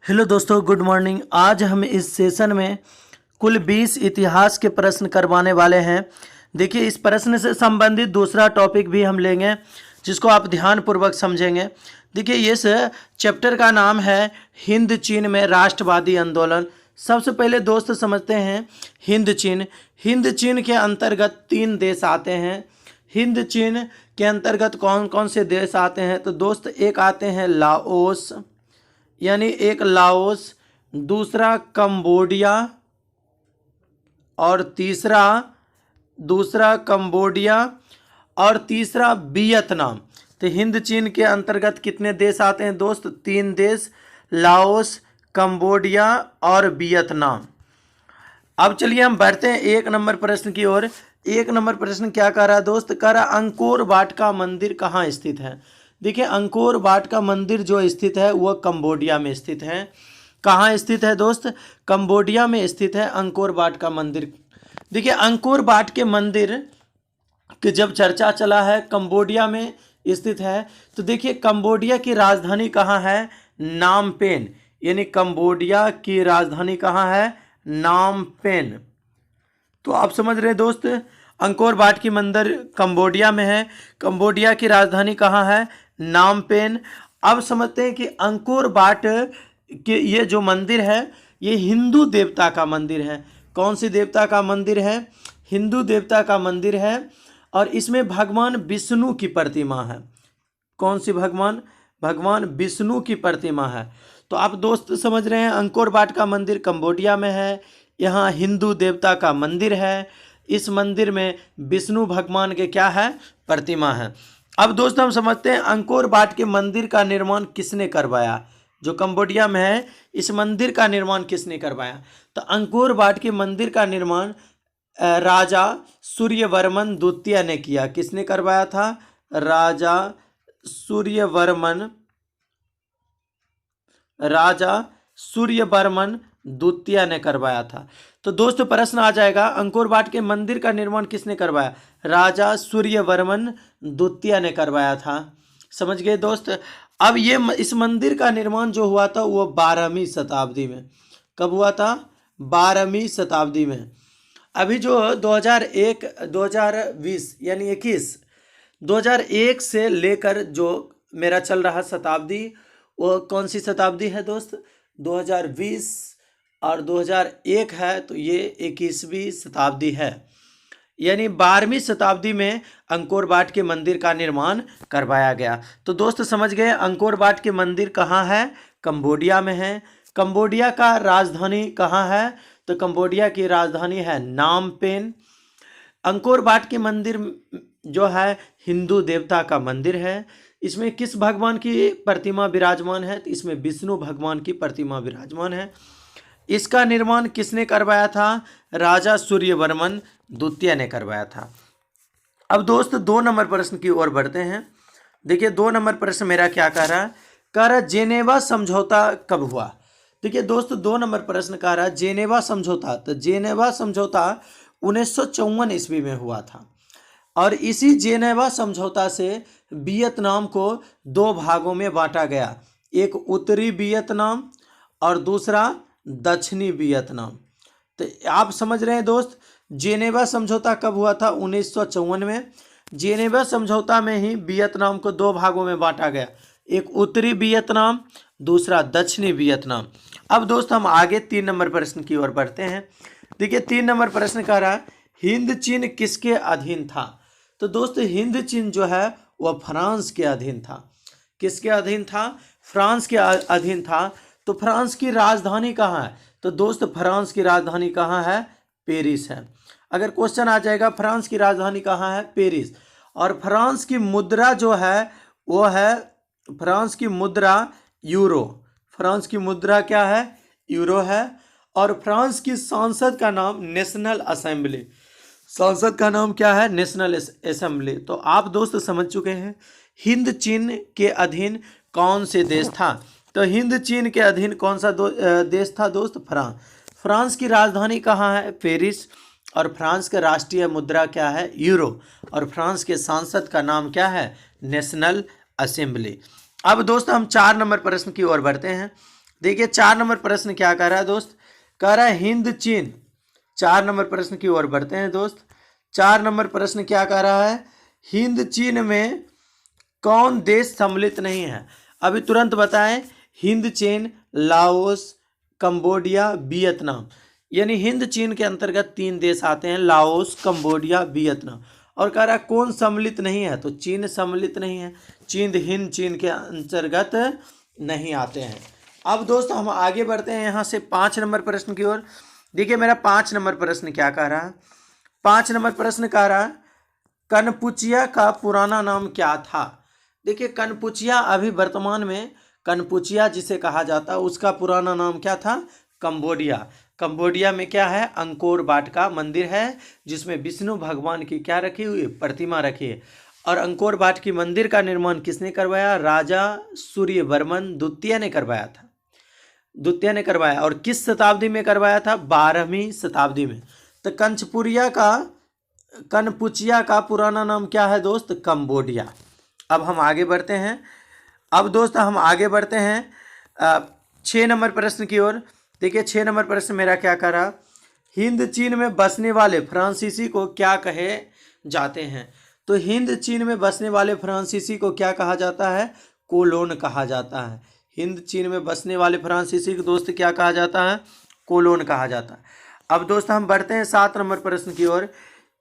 Hello दोस्तों, good morning. आज हम इस सेशन में कुल 20 इतिहास के प्रश्न करवाने वाले हैं। देखिए, इस प्रश्न से संबंधित दूसरा टॉपिक भी हम लेंगे जिसको आप ध्यानपूर्वक समझेंगे। देखिए, इस चैप्टर का नाम है हिंद चीन में राष्ट्रवादी आंदोलन। सबसे पहले दोस्त समझते हैं हिंद चीन। हिंद चीन के अंतर्गत 3 देश आते हैं। हिंद चीन के अंतर्गत कौन कौन से देश आते हैं? तो दोस्त, एक आते हैं लाओस, यानी एक लाओस, दूसरा कंबोडिया और दूसरा कंबोडिया और तीसरा वियतनाम। तो हिंद चीन के अंतर्गत कितने देश आते हैं दोस्त? 3 देश, लाओस, कंबोडिया और वियतनाम। अब चलिए हम बढ़ते हैं 1 नंबर प्रश्न की ओर। 1 नंबर प्रश्न क्या कह रहा है दोस्त? कह रहा अंकोर वाट का मंदिर कहाँ स्थित है? देखिए, अंकोर वाट का मंदिर जो स्थित है वह कंबोडिया में स्थित है। कहाँ स्थित है दोस्त? कंबोडिया में स्थित है अंकोर वाट का मंदिर। देखिए, अंकोर वाट के मंदिर की जब चर्चा चला है, कंबोडिया में स्थित है। तो देखिए, कंबोडिया की राजधानी कहाँ है? नामपेन। यानी कंबोडिया की राजधानी कहाँ है? नामपेन। तो आप समझ रहे हैं दोस्त, अंकोर वाट की मंदिर कंबोडिया में है। कंबोडिया की राजधानी कहाँ है? नामपेन। अब समझते हैं कि अंकोर वाट के ये जो मंदिर है ये हिंदू देवता का मंदिर है। कौन सी देवता का मंदिर है? हिंदू देवता का मंदिर है। और इसमें भगवान विष्णु की प्रतिमा है। कौन सी भगवान? भगवान विष्णु की प्रतिमा है। तो आप दोस्त समझ रहे हैं, अंकोर वाट का मंदिर कंबोडिया में है। यहाँ हिंदू देवता का मंदिर है। इस मंदिर में विष्णु भगवान के क्या है? प्रतिमा है। अब दोस्त हम समझते हैं अंकोर वाट के मंदिर का निर्माण किसने करवाया? जो कंबोडिया में है, इस मंदिर का निर्माण किसने करवाया? तो अंकोर वाट के मंदिर का निर्माण राजा सूर्यवर्मन द्वितीय ने किया। किसने करवाया था? राजा सूर्यवर्मन द्वितीय ने करवाया था। तो दोस्त प्रश्न आ जाएगा, अंकोर वाट के मंदिर का निर्माण किसने करवाया? राजा सूर्यवर्मन द्वितीय ने करवाया था। समझ गए दोस्त? अब ये इस मंदिर का निर्माण जो हुआ था वो 12वीं शताब्दी में। कब हुआ था? 12वीं शताब्दी में। अभी जो 2020 यानी 2001 से लेकर जो मेरा चल रहा शताब्दी, वो कौन सी शताब्दी है दोस्त? 2020 और 2001 है, तो ये 21वीं शताब्दी है। यानी 12वीं शताब्दी में अंकोर वाट के मंदिर का निर्माण करवाया गया। तो दोस्त समझ गए, अंकोर वाट के मंदिर कहाँ है? कंबोडिया में है। कंबोडिया का राजधानी कहाँ है? तो कंबोडिया की राजधानी है नामपेन। अंकोर वाट के मंदिर जो है हिंदू देवता का मंदिर है। इसमें किस भगवान की प्रतिमा विराजमान है? तो इसमें विष्णु भगवान की प्रतिमा विराजमान है। इसका निर्माण किसने करवाया था? राजा सूर्यवर्मन द्वितीय ने करवाया था। अब दोस्त 2 नंबर प्रश्न की ओर बढ़ते हैं। देखिए, 2 नंबर प्रश्न मेरा क्या कह रहा है? कह रहा जेनेवा समझौता कब हुआ? देखिए दोस्त, 2 नंबर प्रश्न कह रहा है जेनेवा समझौता। तो जेनेवा समझौता 1954 ईस्वी में हुआ था। और इसी जेनेवा समझौता से वियतनाम को 2 भागों में बांटा गया। एक उत्तरी वियतनाम और दूसरा दक्षिणी वियतनाम। तो आप समझ रहे हैं दोस्त, जेनेवा समझौता कब हुआ था? 1954 में। जेनेवा समझौता में ही वियतनाम को 2 भागों में बांटा गया। एक उत्तरी वियतनाम, दूसरा दक्षिणी वियतनाम। अब दोस्त हम आगे 3 नंबर प्रश्न की ओर बढ़ते हैं। देखिए, 3 नंबर प्रश्न कह रहा है हिंद चीन किसके अधीन था? तो दोस्त, हिंद चीन जो है वह फ्रांस के अधीन था। किसके अधीन था? फ्रांस के अधीन था। तो फ्रांस की राजधानी कहाँ है? तो दोस्त, फ्रांस की राजधानी कहाँ है? पेरिस है। अगर क्वेश्चन आ जाएगा फ्रांस की राजधानी कहाँ है? पेरिस। और फ्रांस की मुद्रा जो है वो है, फ्रांस की मुद्रा यूरो। फ्रांस की मुद्रा क्या है? यूरो है। और फ्रांस की संसद का नाम नेशनल असेंबली। संसद का नाम क्या है? National assembly. तो आप दोस्त समझ चुके हैं हिंद चीन के अधीन कौन से देश था। तो हिंद चीन के अधीन कौन सा देश था दोस्त? फ्रांस। फ्रांस की राजधानी कहाँ है? पेरिस। और फ्रांस का राष्ट्रीय मुद्रा क्या है? यूरो। और फ्रांस के सांसद का नाम क्या है? National assembly. अब दोस्त हम 4 नंबर प्रश्न की ओर बढ़ते हैं। देखिए 4 नंबर प्रश्न क्या कह रहा है दोस्त, कह रहा है हिंद चीन। 4 नंबर प्रश्न की ओर बढ़ते हैं दोस्त। 4 नंबर प्रश्न क्या कह रहा है, हिंद चीन में कौन देश सम्मिलित नहीं है। अभी तुरंत बताएं, हिंद चीन, लाओस, कंबोडिया, वियतनाम। यानी हिंद चीन के अंतर्गत 3 देश आते हैं, लाओस, कंबोडिया, वियतनाम। और कह रहा है कौन सम्मिलित नहीं है, तो चीन सम्मिलित नहीं है, चीन हिंद चीन के अंतर्गत नहीं आते हैं। अब दोस्त हम आगे बढ़ते हैं यहाँ से 5 नंबर प्रश्न की ओर। देखिए मेरा 5 नंबर प्रश्न क्या कह रहा है, 5 नंबर प्रश्न कह रहा है कनपुचिया का पुराना नाम क्या था। देखिए कनपुचिया अभी वर्तमान में कनपुचिया जिसे कहा जाता है उसका पुराना नाम क्या था, कंबोडिया। कंबोडिया में क्या है, अंकोर वाट का मंदिर है जिसमें विष्णु भगवान की क्या रखी हुई, प्रतिमा रखी है। और अंकोर वाट की मंदिर का निर्माण किसने करवाया, राजा सूर्यवर्मन द्वितीय ने करवाया था, द्वितीय ने करवाया। और किस शताब्दी में करवाया था, 12वीं शताब्दी में। तो कनपुचिया का पुराना नाम क्या है दोस्त, कंबोडिया। अब हम आगे बढ़ते हैं। अब दोस्त हम आगे बढ़ते हैं 6 नंबर प्रश्न की ओर। देखिए 6 नंबर प्रश्न मेरा क्या कह रहा, हिंद चीन में बसने वाले फ्रांसीसी को क्या कहे जाते हैं। तो हिंद चीन में बसने वाले फ्रांसीसी को क्या कहा जाता है, कोलोन कहा जाता है। हिंद चीन में बसने वाले फ्रांसीसी को दोस्त क्या कहा जाता है, कोलोन कहा जाता है। अब दोस्त हम बढ़ते हैं 7 नंबर प्रश्न की ओर।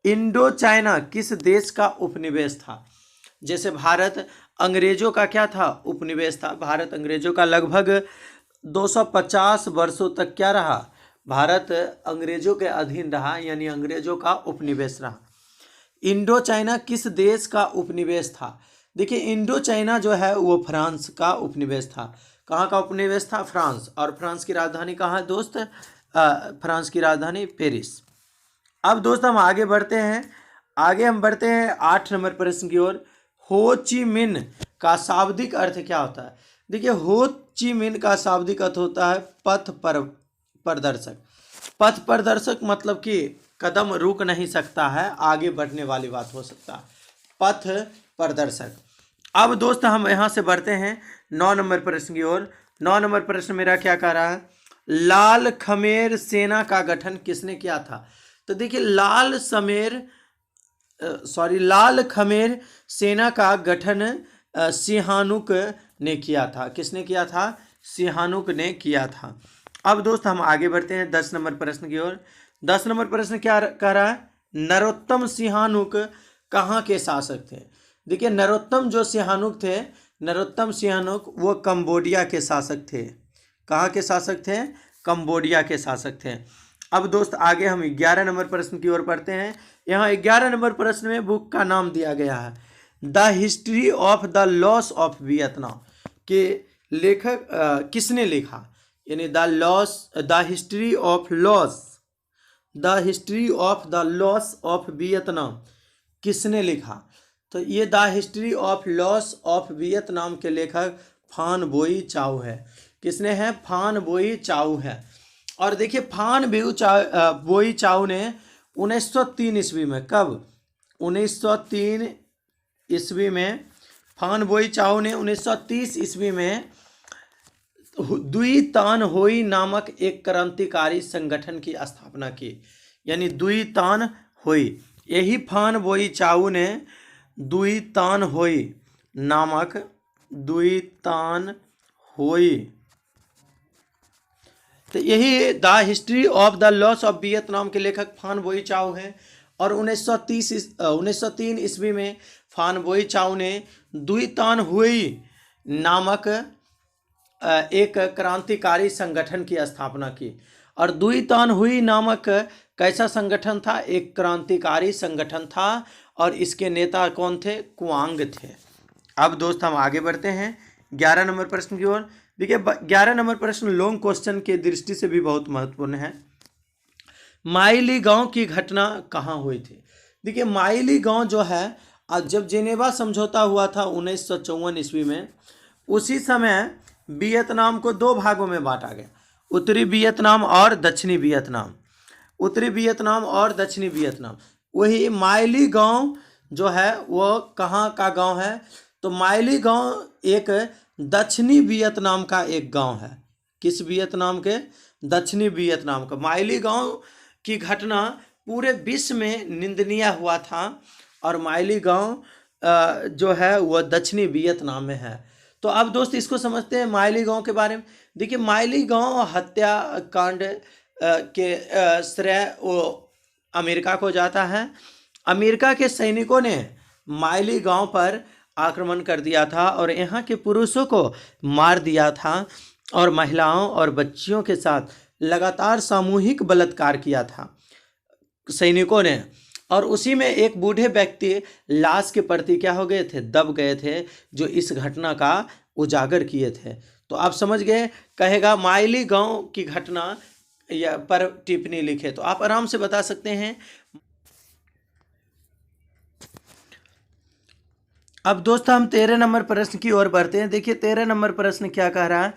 इंडो चाइना किस देश का उपनिवेश था। जैसे भारत अंग्रेजों का क्या था, उपनिवेश था। भारत अंग्रेजों का लगभग 250 वर्षों तक क्या रहा, भारत अंग्रेजों के अधीन रहा, यानी अंग्रेजों का उपनिवेश रहा। इंडो चाइना किस देश का उपनिवेश था। देखिए इंडो चाइना जो है वो फ्रांस का उपनिवेश था। कहाँ का उपनिवेश था, फ्रांस। और फ्रांस की राजधानी कहाँ है दोस्त, फ्रांस की राजधानी पेरिस। अब दोस्त हम आगे बढ़ते हैं, आगे हम बढ़ते हैं 8 नंबर प्रश्न की ओर। हो ची मिन का शाब्दिक अर्थ क्या होता है। देखिए हो ची मिन का शाब्दिक अर्थ होता है पथ प्रदर्शक। पथ प्रदर्शक मतलब कि कदम रुक नहीं सकता है, आगे बढ़ने वाली बात हो सकता है, पथ प्रदर्शक। अब दोस्त हम यहाँ से बढ़ते हैं 9 नंबर प्रश्न की ओर। 9 नंबर प्रश्न मेरा क्या कह रहा है, लाल खमेर सेना का गठन किसने किया था। तो देखिए लाल खमेर सेना का गठन सिहानुक ने किया था। किसने किया था, सिहानुक ने किया था। अब दोस्त हम आगे बढ़ते हैं 10 नंबर प्रश्न की ओर। 10 नंबर प्रश्न क्या कह रहा है, नरोत्तम सिहानुक कहाँ के शासक थे। देखिए नरोत्तम जो सिहानुक थे, नरोत्तम सिहानुक वो कंबोडिया के शासक थे। कहाँ के शासक थे, कंबोडिया के शासक थे। अब दोस्त आगे हम 11 नंबर प्रश्न की ओर पढ़ते हैं। यहाँ 11 नंबर प्रश्न में बुक का नाम दिया गया है the history of the loss of Vietnam के लेखक किसने लिखा, यानी the history of loss of Vietnam किसने लिखा। तो ये the history of loss of Vietnam के लेखक फान बोई चाउ है। किसने है, फान बोई चाउ है। और देखिए फान बोई चाउ ने 1903 ईस्वी में, कब, 1903 ईस्वी में फान बोई चाउ ने 1930 ईस्वी में दुई तान होई नामक एक क्रांतिकारी संगठन की स्थापना की। यानी दुई तान होई, यही फान बोई चाउ ने दुई तान होई नामक, दुई तान होई, तो यही the history of the loss of Vietnam के लेखक फान बोई चाउ हैं। और 1903 ईस्वी में फान बोई चाउ ने दुई तान हुई नामक एक क्रांतिकारी संगठन की स्थापना की। और दुई तान हुई नामक कैसा संगठन था, एक क्रांतिकारी संगठन था। और इसके नेता कौन थे, कुआंग थे। अब दोस्त हम आगे बढ़ते हैं 11 नंबर प्रश्न की ओर। देखिए 11 नंबर प्रश्न लॉन्ग क्वेश्चन के दृष्टि से भी बहुत महत्वपूर्ण है। माइली गांव की घटना कहाँ हुई थी। देखिए माइली गांव जो है, जब जेनेवा समझौता हुआ था 1954 ईस्वी में, उसी समय वियतनाम को 2 भागों में बांटा गया, उत्तरी वियतनाम और दक्षिणी वियतनाम। उत्तरी वियतनाम और दक्षिणी वियतनाम। वही माइली गांव जो है वो कहाँ का गांव है, तो माइली गांव एक दक्षिणी वियतनाम का एक गांव है। किस वियतनाम के? दक्षिणी वियतनाम का। माइली गांव की घटना पूरे विश्व में निंदनीय हुआ था और माइली गांव जो है वह दक्षिणी वियतनाम में है। तो अब दोस्त इसको समझते हैं माइली गांव के बारे में। देखिए माइली गांव हत्याकांड के श्रेय वो अमेरिका को जाता है। अमेरिका के सैनिकों ने माइली गांव पर आक्रमण कर दिया था और यहाँ के पुरुषों को मार दिया था और महिलाओं और बच्चियों के साथ लगातार सामूहिक बलात्कार किया था सैनिकों ने। और उसी में एक बूढ़े व्यक्ति लाश के प्रति क्या हो गए थे? दब गए थे, जो इस घटना का उजागर किए थे। तो आप समझ गए, कहेगा माइली गांव की घटना या पर टिप्पणी लिखे, तो आप आराम से बता सकते हैं। अब दोस्तों हम 13 नंबर प्रश्न की ओर बढ़ते हैं। देखिए 13 नंबर प्रश्न क्या कह रहा है?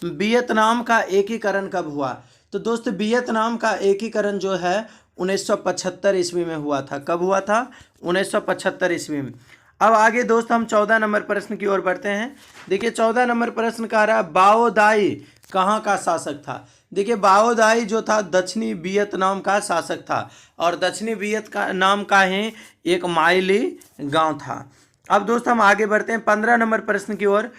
वियतनाम का एकीकरण कब हुआ? तो दोस्त वियतनाम का एकीकरण जो है 1975 ईस्वी में हुआ था। कब हुआ था? 1975 ईस्वी में। अब आगे दोस्त हम 14 नंबर प्रश्न की ओर बढ़ते हैं। देखिए 14 नंबर प्रश्न कह रहा है बाओ दाई कहाँ का शासक था? देखिए बाओ दाई जो था दक्षिणी वियतनाम का शासक था और दक्षिणी वियतनाम का ही एक माइली गांव था। अब दोस्त हम आगे बढ़ते हैं 15 नंबर प्रश्न की ओर।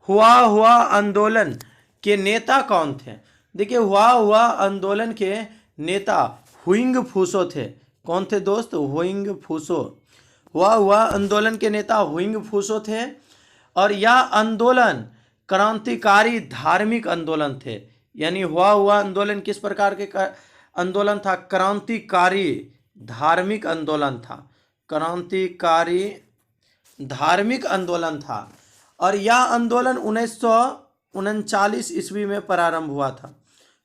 हुआ आंदोलन के नेता कौन थे? देखिए हुआ आंदोलन के नेता हुइंग फूसो थे। कौन थे दोस्त? हुइंग फूसो। हुआ आंदोलन के नेता हुइंग फूसो थे और यह आंदोलन क्रांतिकारी धार्मिक आंदोलन थे। यानी हुआ आंदोलन किस प्रकार के आंदोलन था? क्रांतिकारी धार्मिक आंदोलन था। क्रांतिकारी धार्मिक आंदोलन था और यह आंदोलन 1939 ईस्वी में प्रारंभ हुआ था।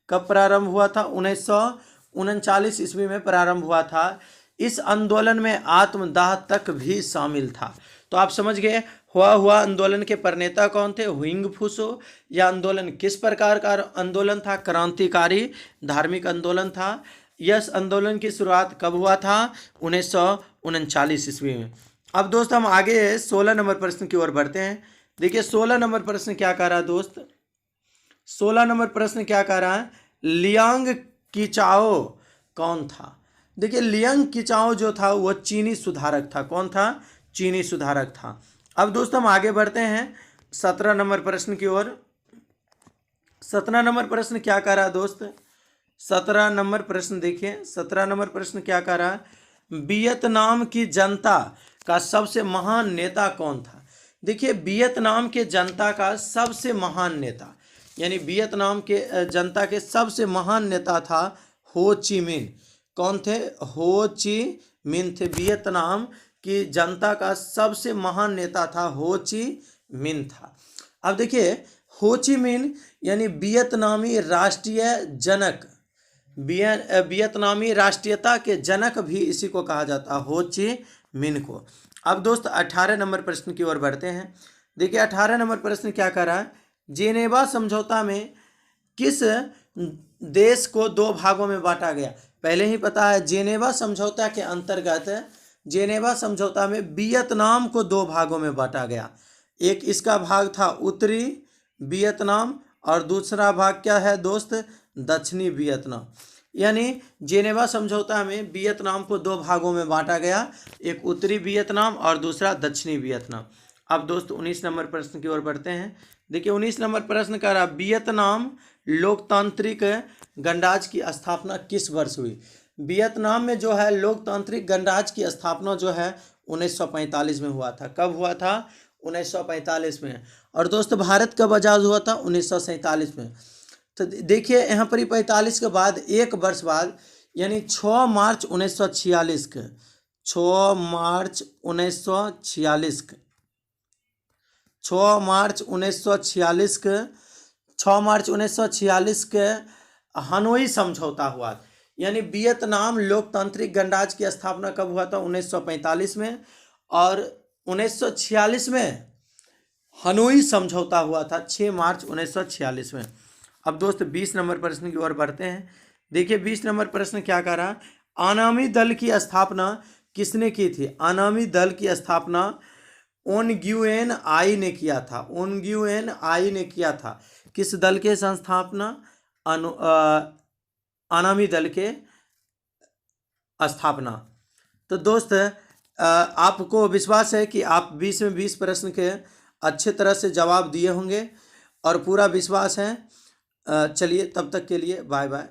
कब प्रारंभ हुआ था? 1939 ईस्वी में प्रारंभ हुआ था। इस आंदोलन में आत्मदाह तक भी शामिल था। तो आप समझ गए हुआ आंदोलन के प्रणेता कौन थे? हुइंग फूसो। यह आंदोलन किस प्रकार का आंदोलन था? क्रांतिकारी धार्मिक आंदोलन था। यह आंदोलन की शुरुआत कब हुआ था? 1939 ईस्वी में। अब दोस्त हम आगे 16 नंबर प्रश्न की ओर बढ़ते हैं। देखिए 16 नंबर प्रश्न क्या कह रहा है दोस्त? 16 नंबर प्रश्न क्या कह रहा है? लियांग किचाओ कौन था? देखिए लियांग किचाओ जो था वह चीनी सुधारक था। कौन था? चीनी सुधारक था। अब दोस्त हम आगे बढ़ते हैं 17 नंबर प्रश्न की ओर। 17 नंबर प्रश्न क्या कह रहा है दोस्त? 17 नंबर प्रश्न देखिए 17 नंबर प्रश्न क्या कह रहा है? वियतनाम की जनता का सबसे महान नेता कौन था? देखिए वियतनाम के जनता का सबसे महान नेता, यानी वियतनाम के जनता के सबसे महान नेता था हो ची मिन। कौन थे? हो ची मिन थे। वियतनाम की जनता का सबसे महान नेता था हो ची मिन था। अब देखिए हो ची मिन यानी वियतनामी राष्ट्रीय जनक, वियतनामी राष्ट्रीयता के जनक भी इसी को कहा जाता है, हो ची मिन को। अब दोस्त 18 नंबर प्रश्न की ओर बढ़ते हैं। देखिए 18 नंबर प्रश्न क्या कर रहा है? जेनेवा समझौता में किस देश को दो भागों में बांटा गया? पहले ही पता है जेनेवा समझौता के अंतर्गत जेनेवा समझौता में वियतनाम को दो भागों में बांटा गया। एक इसका भाग था उत्तरी वियतनाम और दूसरा भाग क्या है दोस्त? दक्षिणी वियतनाम। यानी जेनेवा समझौता में वियतनाम को दो भागों में बांटा गया, एक उत्तरी वियतनाम और दूसरा दक्षिणी वियतनाम। अब दोस्त 19 नंबर प्रश्न की ओर बढ़ते हैं। देखिए 19 नंबर प्रश्न का रहा वियतनाम लोकतांत्रिक गणराज्य की स्थापना किस वर्ष हुई? वियतनाम में जो है लोकतांत्रिक गणराज्य की स्थापना जो है 1945 में हुआ था। कब हुआ था? 1945 में। और दोस्त भारत कब आज़ाद हुआ था? 1947 में। तो देखिए यहाँ पर 45 के बाद एक वर्ष बाद यानी 6 मार्च 1946 के 6 मार्च 1946 के 6 मार्च 1946 के 6 मार्च 1946 के हनोई समझौता हुआ। यानी वियतनाम लोकतांत्रिक गणराज्य की स्थापना कब हुआ था? 1945 में और 1946 में हनोई समझौता हुआ था 6 मार्च 1946 में। अब दोस्त 20 नंबर प्रश्न की ओर बढ़ते हैं। देखिए 20 नंबर प्रश्न क्या कह रहा है? अनामी दल की स्थापना किसने की थी? अनामी दल की स्थापना ओनग्युएन आई ने किया था। ओनग्युएन आई ने किया था। किस दल के संस्थापना? अनामी दल के स्थापना। तो दोस्त आपको विश्वास है कि आप 20 में 20 प्रश्न के अच्छे तरह से जवाब दिए होंगे और पूरा विश्वास है। चलिए तब तक के लिए बाय बाय।